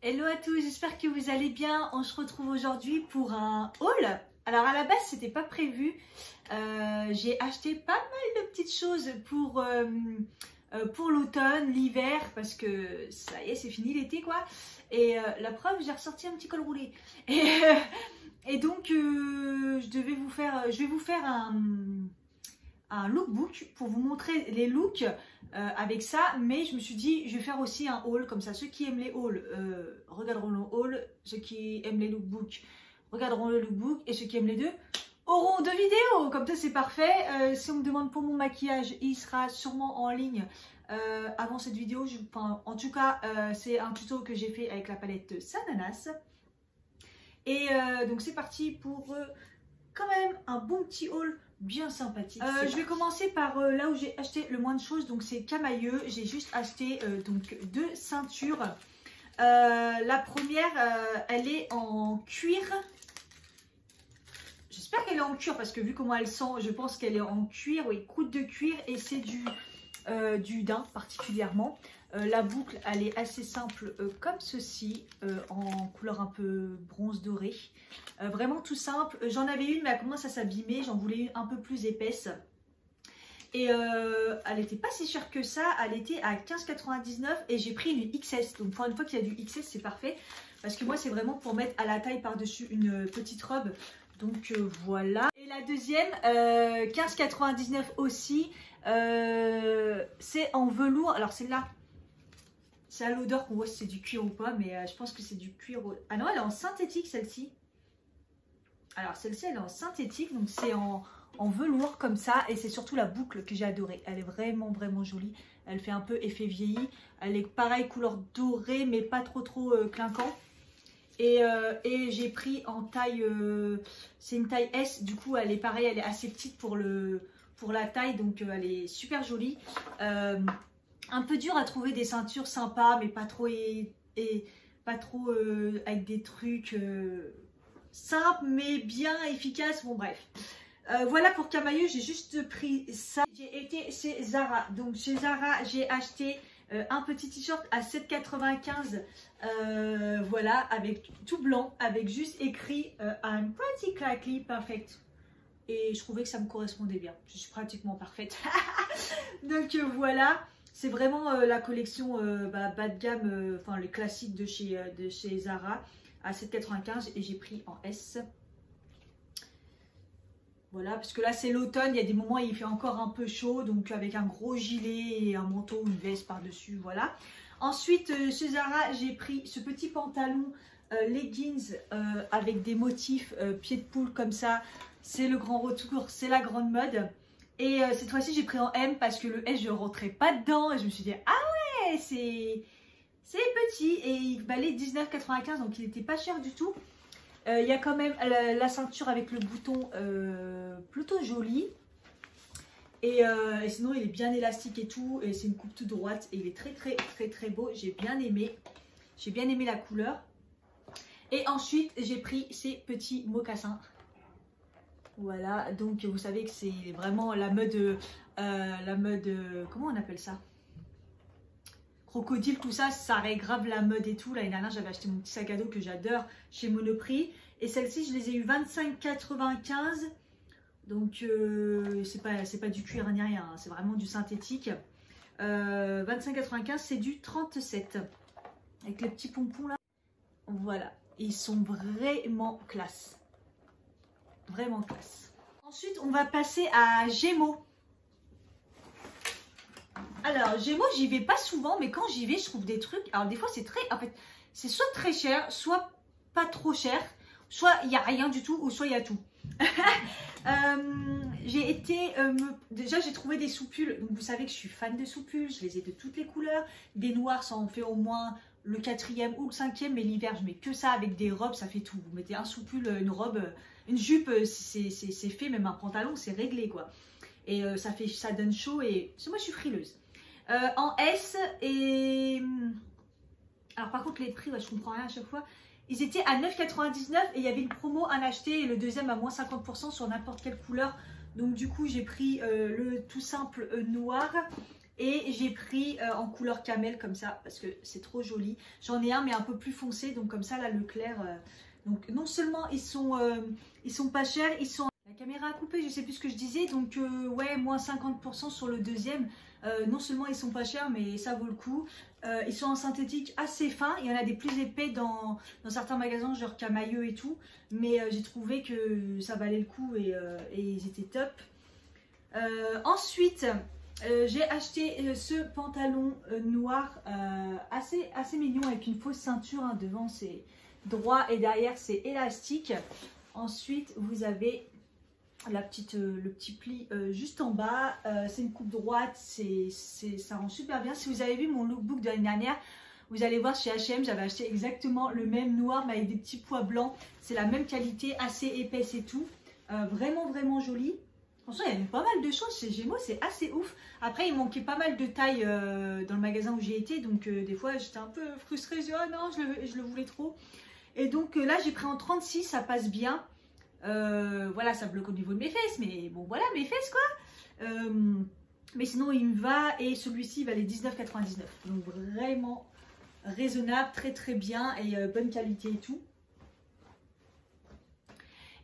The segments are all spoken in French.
Hello à tous, j'espère que vous allez bien. On se retrouve aujourd'hui pour un haul. Alors à la base c'était pas prévu. J'ai acheté pas mal de petites choses pour l'automne, l'hiver, parce que ça y est, c'est fini l'été quoi. Et la preuve, j'ai ressorti un petit col roulé. Et donc je vais vous faire un lookbook pour vous montrer les looks avec ça, mais je me suis dit je vais faire aussi un haul comme ça. Ceux qui aiment les hauls regarderont le haul, ceux qui aiment les lookbooks regarderont le lookbook, et ceux qui aiment les deux auront deux vidéos. Comme ça c'est parfait. Si on me demande pour mon maquillage, il sera sûrement en ligne avant cette vidéo. En tout cas c'est un tuto que j'ai fait avec la palette Sananas. Et donc c'est parti pour quand même un bon petit haul bien sympathique. Je vais commencer par là où j'ai acheté le moins de choses, donc c'est Camaïeu. J'ai juste acheté donc deux ceintures. La première, elle est en cuir. J'espère qu'elle est en cuir parce que vu comment elle sent, je pense qu'elle est en cuir, oui, croûte de cuir, et c'est du daim particulièrement. La boucle, elle est assez simple comme ceci, en couleur un peu bronze doré. Vraiment tout simple. J'en avais une, mais elle commence à s'abîmer. J'en voulais une un peu plus épaisse. Et elle n'était pas si chère que ça. Elle était à 15,99 et j'ai pris une XS. Donc pour une fois qu'il y a du XS, c'est parfait. Parce que moi, c'est vraiment pour mettre à la taille par-dessus une petite robe. Donc voilà. Et la deuxième, 15,99 aussi. C'est en velours. Alors celle-là, c'est à l'odeur qu'on voit si c'est du cuir ou pas, mais je pense que c'est du cuir. Ah non, elle est en synthétique celle-ci. Alors celle-ci, elle est en synthétique, donc c'est en velours comme ça, et c'est surtout la boucle que j'ai adorée. Elle est vraiment vraiment jolie. Elle fait un peu effet vieilli. Elle est pareil, couleur dorée, mais pas trop clinquant. Et j'ai pris en taille, c'est une taille S, du coup elle est pareil, elle est assez petite pour la taille, donc elle est super jolie. Un peu dur à trouver des ceintures sympas, mais pas trop avec des trucs simples mais bien efficaces. Bon bref, voilà pour Camaïeu. J'ai juste pris ça. J'ai été chez Zara, donc chez Zara j'ai acheté un petit t-shirt à 7,95 €, voilà, avec tout blanc, avec juste écrit I'm practically perfect. Et je trouvais que ça me correspondait bien. Je suis pratiquement parfaite. Donc voilà. C'est vraiment la collection bas de gamme, enfin les classiques de chez Zara à 7,95 € et j'ai pris en S. Voilà, parce que là c'est l'automne, il y a des moments où il fait encore un peu chaud, donc avec un gros gilet et un manteau, une veste par-dessus, voilà. Ensuite, chez Zara, j'ai pris ce petit pantalon leggings avec des motifs pied de poule comme ça. C'est le grand retour, c'est la grande mode. Et cette fois-ci, j'ai pris en M parce que le S, je ne rentrais pas dedans. Et je me suis dit, ah ouais, c'est petit. Et il valait 19,95 €, donc il n'était pas cher du tout. Il y a quand même la ceinture avec le bouton plutôt joli. Et sinon, il est bien élastique et tout. Et c'est une coupe toute droite. Et il est très beau. J'ai bien aimé. J'ai bien aimé la couleur. Et ensuite, j'ai pris ces petits mocassins. Voilà, donc vous savez que c'est vraiment la mode, comment on appelle ça? Crocodile, tout ça, ça grave la mode et tout. L'année dernière, j'avais acheté mon petit sac à dos que j'adore chez Monoprix. Et celle-ci, je les ai eu 25,95 €. Donc, c'est pas du cuir ni rien, hein, c'est vraiment du synthétique. 25,95 €, c'est du 37. Avec les petits pompons là. Voilà, ils sont vraiment classe. Vraiment classe. Ensuite, on va passer à Gémeaux. Alors, Gémeaux, j'y vais pas souvent, mais quand j'y vais, je trouve des trucs. Alors, des fois, c'est en fait, c'est soit très cher, soit pas trop cher, soit il n'y a rien du tout, ou soit il y a tout. J'ai été, déjà, j'ai trouvé des soupules. Donc, vous savez que je suis fan de soupules. Je les ai de toutes les couleurs. Des noirs, ça en fait au moins le 4e ou le 5e, mais l'hiver, je mets que ça avec des robes, ça fait tout. Vous mettez un soupule, une robe, une jupe, c'est fait, même un pantalon, c'est réglé quoi. Et ça donne chaud, et moi je suis frileuse. En S, et alors par contre les prix, ouais, je comprends rien à chaque fois. Ils étaient à 9,99 € et il y avait une promo à acheter et le deuxième à moins 50% sur n'importe quelle couleur. Donc du coup j'ai pris le tout simple noir. Et j'ai pris en couleur camel comme ça parce que c'est trop joli. J'en ai un mais un peu plus foncé, donc comme ça là le clair. Donc non seulement ils sont pas chers, ils sont... La caméra a coupé, je sais plus ce que je disais, donc ouais, moins 50% sur le deuxième. Non seulement ils sont pas chers mais ça vaut le coup. Ils sont en synthétique assez fin, il y en a des plus épais dans certains magasins genre Camailleux et tout. Mais j'ai trouvé que ça valait le coup et ils étaient top. Ensuite... j'ai acheté ce pantalon noir assez mignon avec une fausse ceinture, hein. Devant c'est droit et derrière c'est élastique. Ensuite vous avez le petit pli juste en bas. C'est une coupe droite, ça rend super bien. Si vous avez vu mon lookbook de l'année dernière, vous allez voir chez H&M, j'avais acheté exactement le même noir mais avec des petits pois blancs. C'est la même qualité, assez épaisse et tout. Vraiment joli. Franchement, il y a pas mal de choses chez Gémeaux, c'est assez ouf. Après, il manquait pas mal de taille dans le magasin où j'ai été. Donc, des fois, j'étais un peu frustrée. Je dis, oh non, je le voulais trop. Et donc, là, j'ai pris en 36, ça passe bien. Voilà, ça bloque au niveau de mes fesses. Mais bon, voilà, mes fesses, quoi. Mais sinon, il me va. Et celui-ci, il valait 19,99. Donc, vraiment raisonnable, très bien. Et bonne qualité et tout.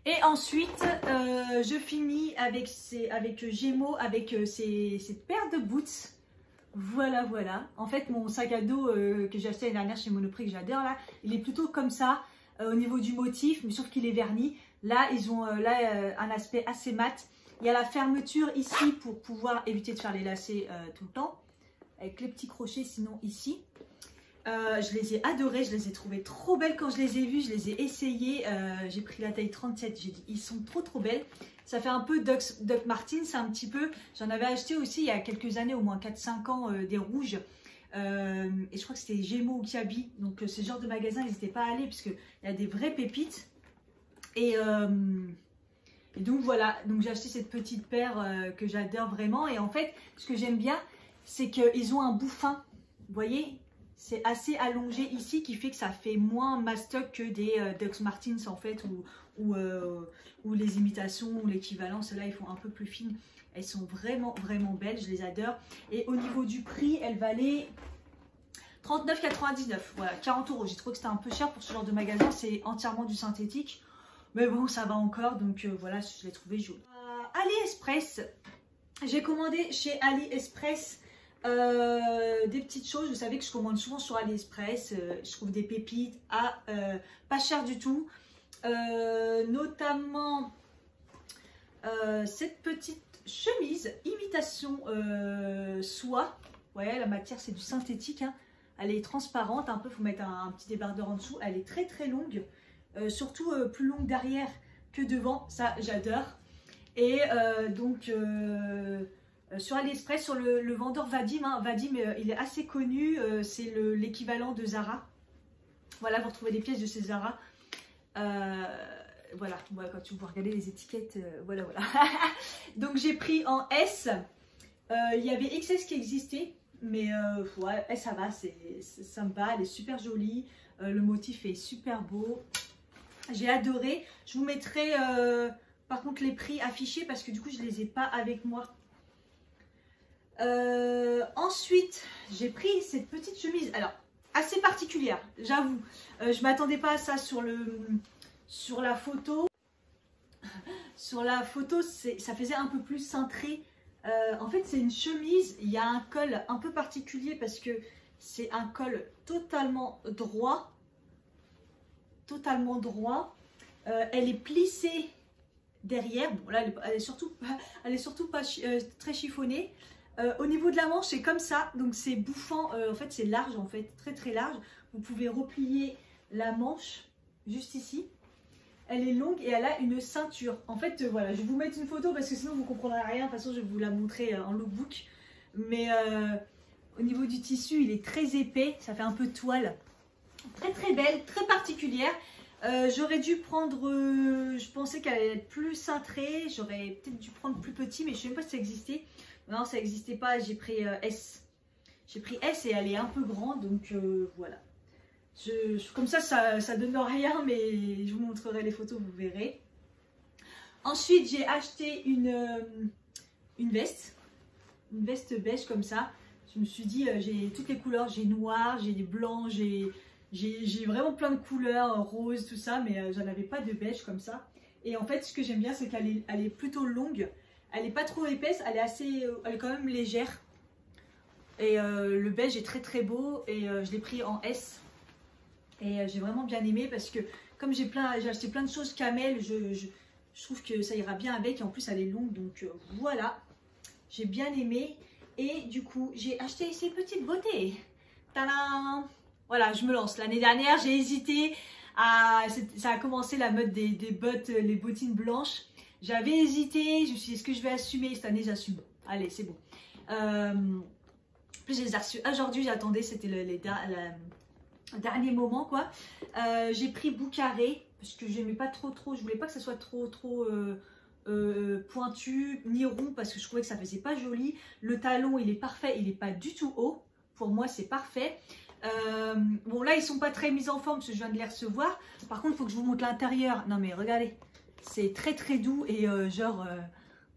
Et ensuite, je finis avec Gémeaux, avec ces paires de boots. Voilà. En fait, mon sac à dos que j'ai acheté l'année dernière chez Monoprix, que j'adore là, il est plutôt comme ça au niveau du motif, mais sauf qu'il est verni. Là, ils ont un aspect assez mat. Il y a la fermeture ici pour pouvoir éviter de faire les lacets tout le temps, avec les petits crochets, sinon ici. Je les ai adorées, je les ai trouvées trop belles quand je les ai vues, je les ai essayées. J'ai pris la taille 37, j'ai dit ils sont trop belles. Ça fait un peu Doc Martens, un petit peu. J'en avais acheté aussi il y a quelques années, au moins 4-5 ans, des rouges. Et je crois que c'était Gémeaux ou Kiabi. Donc ce genre de magasin, n'hésitez pas à aller parce qu'il y a des vraies pépites. Et donc voilà, donc j'ai acheté cette petite paire que j'adore vraiment. Et en fait, ce que j'aime bien, c'est qu'ils ont un bout fin, vous voyez. C'est assez allongé ici qui fait que ça fait moins mastoc que des Doc Martens en fait ou les imitations ou l'équivalent. Celles-là, ils font un peu plus fines. Elles sont vraiment belles, je les adore. Et au niveau du prix, elles valaient 39,99. Voilà, 40 €. J'ai trouvé que c'était un peu cher pour ce genre de magasin. C'est entièrement du synthétique. Mais bon, ça va encore. Donc voilà, je l'ai trouvé joli. AliExpress. J'ai commandé chez AliExpress des petites choses. Vous savez que je commande souvent sur AliExpress. Je trouve des pépites à pas cher du tout. Notamment cette petite chemise imitation soie. Ouais, la matière c'est du synthétique. Hein. Elle est transparente un peu. Il faut mettre un petit débardeur en dessous. Elle est très longue. Surtout plus longue derrière que devant. Ça, j'adore. Et donc... sur AliExpress, sur le vendeur Vadim, hein. Vadim il est assez connu, c'est l'équivalent de Zara. Voilà, vous retrouvez des pièces de chez Zara. Voilà, quand vous regardez les étiquettes, voilà. Donc j'ai pris en S. Il y avait XS qui existait, mais ouais, ça va, c'est sympa, elle est super jolie. Le motif est super beau. J'ai adoré. Je vous mettrai par contre les prix affichés parce que du coup je ne les ai pas avec moi. Ensuite, j'ai pris cette petite chemise, alors assez particulière, j'avoue. Je m'attendais pas à ça sur la photo. Sur la photo, ça faisait un peu plus cintré. En fait, c'est une chemise. Il y a un col un peu particulier parce que c'est un col totalement droit. Elle est plissée derrière. Bon, là, elle est surtout pas très chiffonnée. Au niveau de la manche, c'est comme ça, donc c'est bouffant, en fait c'est large, en fait, très large. Vous pouvez replier la manche juste ici. Elle est longue et elle a une ceinture. En fait, voilà, je vais vous mettre une photo parce que sinon vous ne comprendrez rien. De toute façon, je vais vous la montrer en lookbook. Mais au niveau du tissu, il est très épais, ça fait un peu toile. Très belle, très particulière. J'aurais dû prendre, je pensais qu'elle allait être plus cintrée. J'aurais peut-être dû prendre plus petit, mais je ne sais même pas si ça existait. Non, ça n'existait pas, j'ai pris S. J'ai pris S et elle est un peu grande, donc voilà. Comme ça donne rien, mais je vous montrerai les photos, vous verrez. Ensuite, j'ai acheté une veste beige comme ça. Je me suis dit, j'ai toutes les couleurs, j'ai noir, j'ai des blancs, j'ai vraiment plein de couleurs, rose, tout ça, mais j'en avais pas de beige comme ça. Et en fait, ce que j'aime bien, c'est elle est plutôt longue. Elle est pas trop épaisse, elle est quand même légère. Et le beige est très très beau et je l'ai pris en S. Et j'ai vraiment bien aimé parce que comme j'ai acheté plein de choses camel, je trouve que ça ira bien avec. Et en plus, elle est longue, donc voilà. J'ai bien aimé. Et du coup, j'ai acheté ces petites beautés. Tadam! Voilà, je me lance. L'année dernière, j'ai hésité. Ça a commencé la mode des bottes, les bottines blanches. J'avais hésité. Je me suis dit, est-ce que je vais assumer? Cette année, j'assume. Allez, c'est bon. Plus je les ai reçus aujourd'hui. J'attendais, c'était le dernier moment, quoi. J'ai pris Boucaré parce que j'aimais pas trop. Je voulais pas que ça soit trop pointu ni rond parce que je trouvais que ça faisait pas joli. Le talon, il est parfait. Il est pas du tout haut. Pour moi, c'est parfait. Bon, là, ils sont pas très mis en forme parce que je viens de les recevoir. Par contre, il faut que je vous montre l'intérieur. Non, mais regardez. C'est très très doux et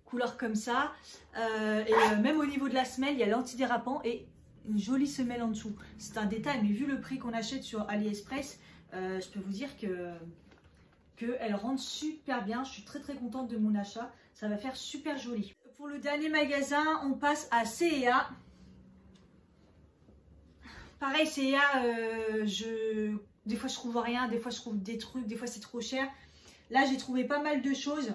couleur comme ça. Même au niveau de la semelle, il y a l'antidérapant et une jolie semelle en dessous. C'est un détail, mais vu le prix qu'on achète sur AliExpress, je peux vous dire qu'elle rentre super bien. Je suis très très contente de mon achat. Ça va faire super joli. Pour le dernier magasin, on passe à C&A. Pareil, C&A, des fois je trouve rien, des fois je trouve des trucs, des fois c'est trop cher. Là, j'ai trouvé pas mal de choses.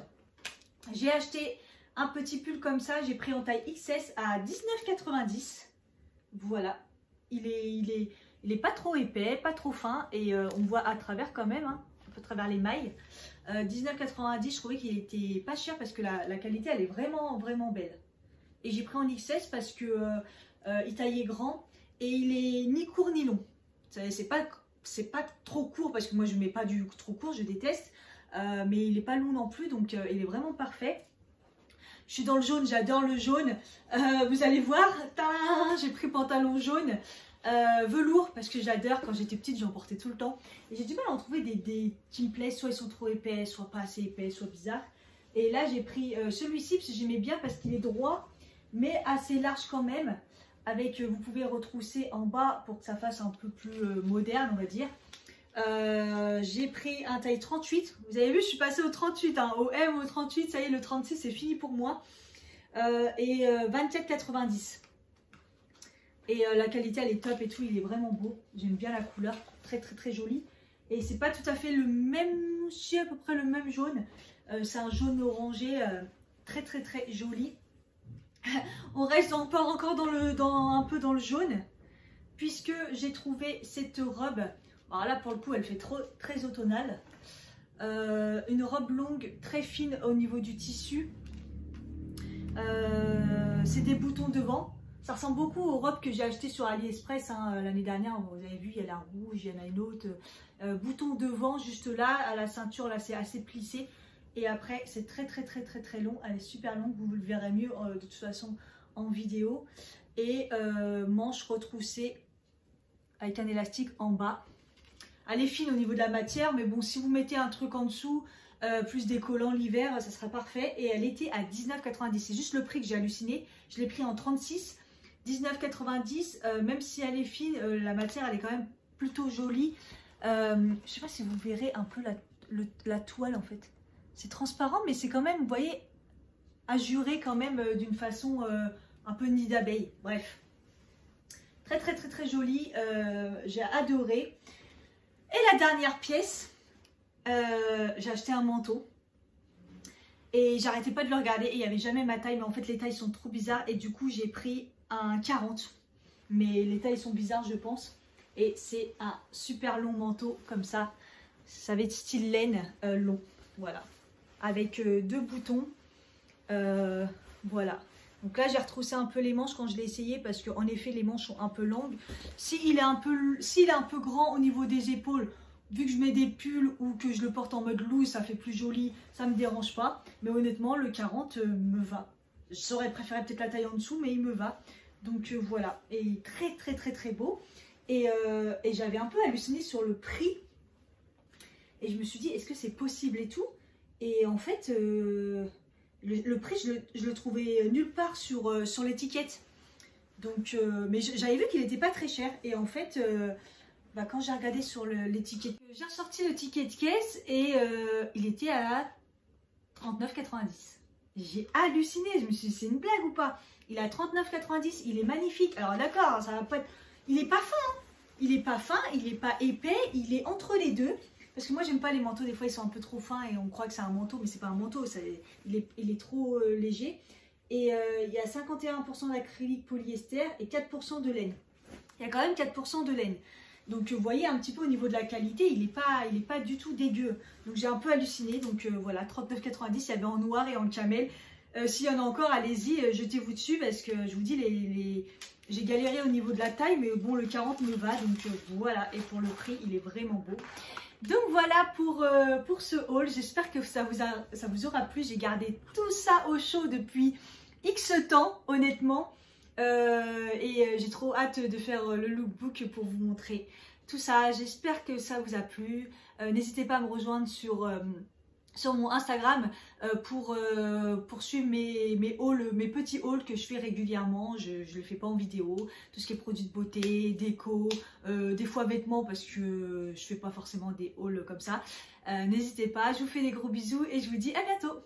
J'ai acheté un petit pull comme ça. J'ai pris en taille XS à 19,90 €. Voilà. Il est pas trop épais, pas trop fin. Et on voit à travers quand même, hein, à travers les mailles. 19,90 €, je trouvais qu'il était pas cher parce que la qualité, elle est vraiment, vraiment belle. Et j'ai pris en XS parce que il taillait grand. Et il est ni court ni long. C'est pas trop court parce que moi je mets pas du trop court, je déteste. Mais il n'est pas long non plus, donc il est vraiment parfait. Je suis dans le jaune, j'adore le jaune. Vous allez voir, j'ai pris pantalon jaune, velours, parce que j'adore. Quand j'étais petite, j'en portais tout le temps. Et j'ai du mal à en trouver des qui me plaisent, soit ils sont trop épais, soit pas assez épais, soit bizarres. Et là, j'ai pris celui-ci, parce que j'aimais bien, parce qu'il est droit, mais assez large quand même. Vous pouvez retrousser en bas pour que ça fasse un peu plus moderne, on va dire. J'ai pris un taille 38. Vous avez vu, je suis passée au 38, hein, au M, au 38. Ça y est, le 36, c'est fini pour moi. 24,90 €. Et la qualité, elle est top et tout. Il est vraiment beau. J'aime bien la couleur. Très, très, très jolie. Et c'est pas tout à fait le même, c'est à peu près le même jaune. C'est un jaune orangé très, très, très joli. On reste encore un peu dans le jaune, puisque j'ai trouvé cette robe. Alors là, pour le coup, elle fait très automnale. Une robe longue, très fine au niveau du tissu. C'est des boutons devant. Ça ressemble beaucoup aux robes que j'ai achetées sur AliExpress l'année dernière. Vous avez vu, il y a la rouge, il y en a une autre. Bouton devant, juste là, à la ceinture, là, c'est assez plissé. Et après, c'est très très long. Elle est super longue, vous le verrez mieux de toute façon en vidéo. Et manche retroussée avec un élastique en bas. Elle est fine au niveau de la matière, mais bon, si vous mettez un truc en dessous, plus des collants l'hiver, ça sera parfait. Et elle était à 19,90 €. C'est juste le prix que j'ai halluciné. Je l'ai pris en 36. 19,90 €, même si elle est fine, la matière, elle est quand même plutôt jolie. Je sais pas si vous verrez un peu la toile en fait. C'est transparent, mais c'est quand même, vous voyez, azuré quand même d'une façon un peu nid d'abeille. Bref, très joli. J'ai adoré. Et la dernière pièce, j'ai acheté un manteau. Et j'arrêtais pas de le regarder et il n'y avait jamais ma taille. Mais en fait, les tailles sont trop bizarres. Et du coup, j'ai pris un 40. Mais les tailles sont bizarres, je pense. Et c'est un super long manteau comme ça. Ça va être style laine long. Voilà. Avec deux boutons. Voilà. Donc là, j'ai retroussé un peu les manches quand je l'ai essayé parce qu'en effet, les manches sont un peu longues. S'il est un peu grand au niveau des épaules, vu que je mets des pulls ou que je le porte en mode loose, ça fait plus joli, ça me dérange pas. Mais honnêtement, le 40 me va. J'aurais préféré peut-être la taille en dessous, mais il me va. Donc voilà. Et très beau. Et j'avais un peu halluciné sur le prix. Et je me suis dit, est-ce que c'est possible et tout? Et en fait, le prix, je le trouvais nulle part sur l'étiquette. Donc, mais j'avais vu qu'il n'était pas très cher. Et en fait, bah, quand j'ai regardé sur l'étiquette, j'ai ressorti le ticket de caisse et il était à 39,90. J'ai halluciné, je me suis dit c'est une blague ou pas? Il est à 39,90, il est magnifique. Alors d'accord, ça va pas être... Il est pas fin, hein. Il est pas fin, il est pas épais, il est entre les deux. Parce que moi j'aime pas les manteaux, des fois ils sont un peu trop fins et on croit que c'est un manteau, mais c'est pas un manteau, il est trop léger. Et il y a 51% d'acrylique polyester et 4% de laine. Il y a quand même 4% de laine. Donc vous voyez un petit peu au niveau de la qualité, il est pas du tout dégueu. Donc j'ai un peu halluciné. Donc voilà, 39,90, il y avait en noir et en camel. S'il y en a encore, allez-y, jetez-vous dessus parce que je vous dis, j'ai galéré au niveau de la taille, mais bon, le 40 me va. Donc voilà, et pour le prix, il est vraiment beau. Donc voilà pour ce haul. J'espère que ça vous aura plu. J'ai gardé tout ça au chaud depuis X temps, honnêtement. J'ai trop hâte de faire le lookbook pour vous montrer tout ça. J'espère que ça vous a plu. N'hésitez pas à me rejoindre sur mon Instagram pour suivre mes hauls, mes petits hauls que je fais régulièrement. Je ne les fais pas en vidéo. Tout ce qui est produits de beauté, déco, des fois vêtements parce que je fais pas forcément des hauls comme ça. N'hésitez pas. Je vous fais des gros bisous et je vous dis à bientôt.